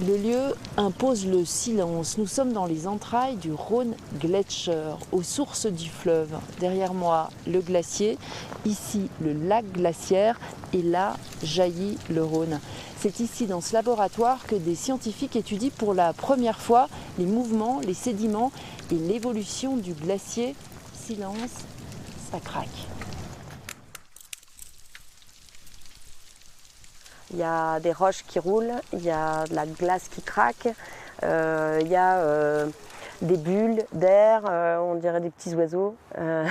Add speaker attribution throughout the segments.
Speaker 1: Le lieu impose le silence. Nous sommes dans les entrailles du Rhône Gletscher, aux sources du fleuve. Derrière moi, le glacier, ici le lac glaciaire et là jaillit le Rhône. C'est ici, dans ce laboratoire, que des scientifiques étudient pour la première fois les mouvements, les sédiments et l'évolution du glacier. Silence, ça craque.
Speaker 2: Il y a des roches qui roulent, il y a de la glace qui craque, il y a des bulles d'air, on dirait des petits oiseaux, mais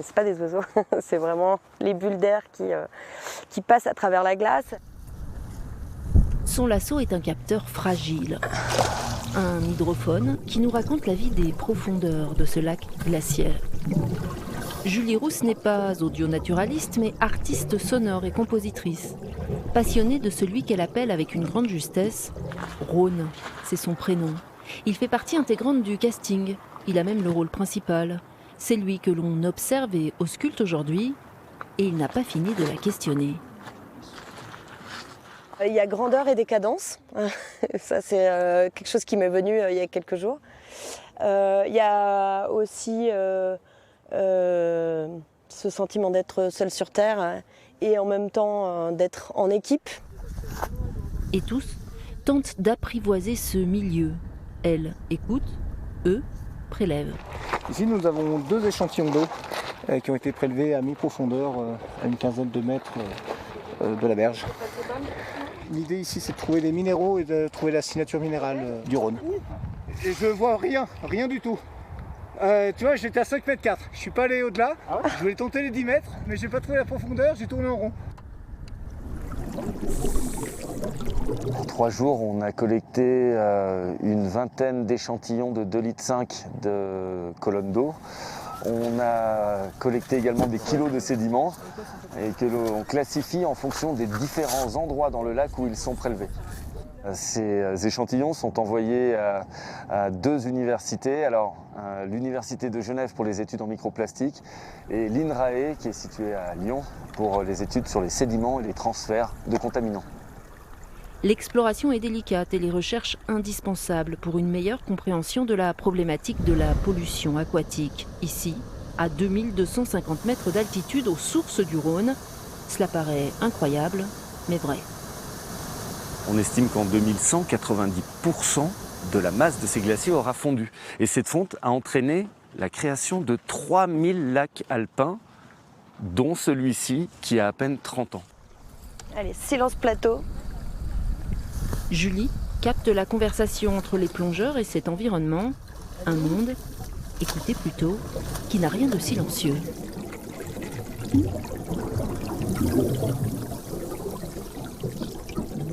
Speaker 2: ce pas des oiseaux, c'est vraiment les bulles d'air qui passent à travers la glace.
Speaker 1: Son lasso est un capteur fragile, un hydrophone qui nous raconte la vie des profondeurs de ce lac glaciaire. Julie Rousse n'est pas audionaturaliste, mais artiste sonore et compositrice. Passionnée de celui qu'elle appelle avec une grande justesse Rhône, c'est son prénom. Il fait partie intégrante du casting. Il a même le rôle principal. C'est lui que l'on observe et ausculte aujourd'hui, et il n'a pas fini de la questionner.
Speaker 2: Il y a grandeur et décadence. Ça, c'est quelque chose qui m'est venu il y a quelques jours. Il y a aussi ce sentiment d'être seul sur Terre et en même temps d'être en équipe.
Speaker 1: Et tous tentent d'apprivoiser ce milieu. Elle écoute, eux prélèvent.
Speaker 3: Ici, nous avons 2 échantillons d'eau qui ont été prélevés à mi-profondeur, à une quinzaine de mètres de la berge. L'idée ici, c'est de trouver des minéraux et de trouver la signature minérale du Rhône. Et je vois rien du tout. Tu vois, j'étais à 5,4 m. Je suis pas allé au-delà. Ah ouais, je voulais tenter les 10 mètres, mais j'ai pas trouvé la profondeur, j'ai tourné en rond.
Speaker 4: En 3 jours, on a collecté une vingtaine d'échantillons de 2,5 litres de colonnes d'eau. On a collecté également des kilos de sédiments et que l'on classifie en fonction des différents endroits dans le lac où ils sont prélevés. Ces échantillons sont envoyés à 2 universités, alors l'université de Genève pour les études en microplastique et l'INRAE qui est située à Lyon pour les études sur les sédiments et les transferts de contaminants.
Speaker 1: L'exploration est délicate et les recherches indispensables pour une meilleure compréhension de la problématique de la pollution aquatique. Ici, à 2250 mètres d'altitude aux sources du Rhône, cela paraît incroyable, mais vrai.
Speaker 4: On estime qu'en 2100, 90% de la masse de ces glaciers aura fondu. Et cette fonte a entraîné la création de 3000 lacs alpins, dont celui-ci qui a à peine 30 ans.
Speaker 2: Allez, silence plateau.
Speaker 1: Julie capte la conversation entre les plongeurs et cet environnement, un monde, écoutez plutôt, qui n'a rien de silencieux.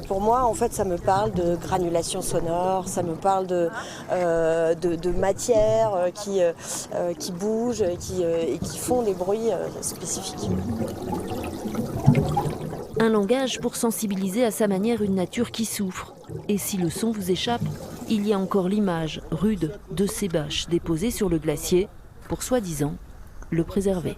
Speaker 2: Pour moi, en fait, ça me parle de granulation sonore, ça me parle de matière qui bougent et qui font des bruits spécifiques.
Speaker 1: Un langage pour sensibiliser à sa manière une nature qui souffre. Et si le son vous échappe, il y a encore l'image rude de ces bâches déposées sur le glacier pour soi-disant le préserver.